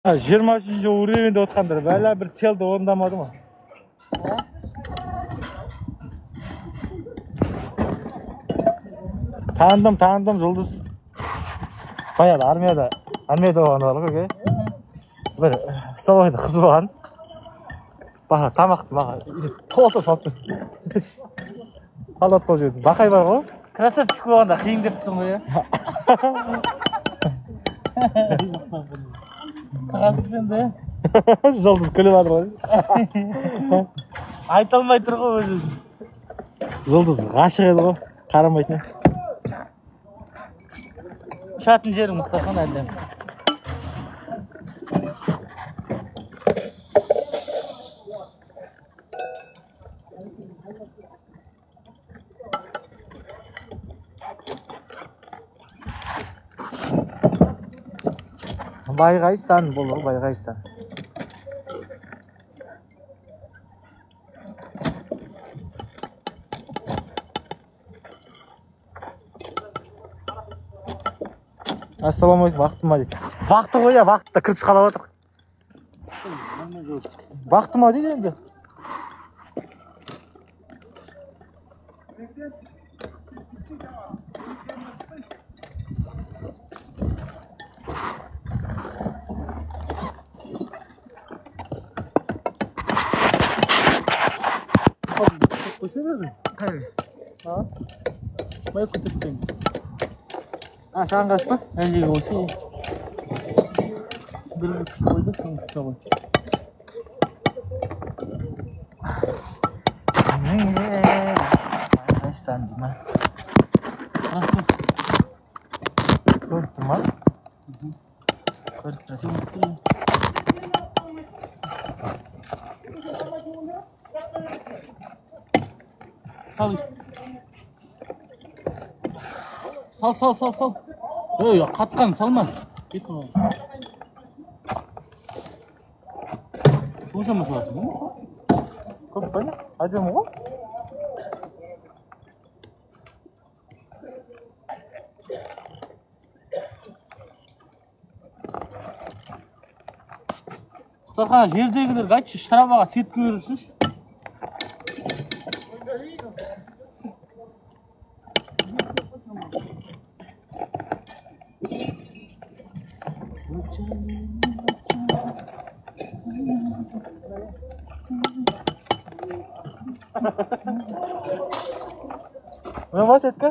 23 уровенде отқандар, бәлі бір целді орындамады ма? Таныдым, Жұлдыз. Баяғыда армияда болған бар ғой. Бір столовыйда қыз болған. Бақа тамақты маға толтырып салыпты. Халат болып жүрді. Бақай бар ғой. Красавчик болғанда қиын депсің ғой, иә? Қағасыз енді. Жұлдыз күліп жатыр ғой. Айта алмай тұр ғой өзі. Жұлдыз ғашық еді ғой, қарамайтын. Шатын жерің Мұхтархан әлден. Байғайстан болу, Байғайстан. Ассаламалейкум, вақыты ма дейді. Вақыты ғой я, вақытта кіріп қалап отыр. Вақыты ма дейді енді. Қойса берді? Қайры? Бай көтірттен. Саған қаш па? Әлдегі осы. Бір күшті қойды, соң күшті қой. Байғайстан дейма. Растос. Көріп тұр ма? Көріп тұр. Сал. Ой, қатқан салма. Кетті ғой. Соншама салатын ғой? Көп па не? Әдемі ғой? Мұхтархан, жердегілерге айтшы, штрафаға сеткі берушінші. Мен бас еткі?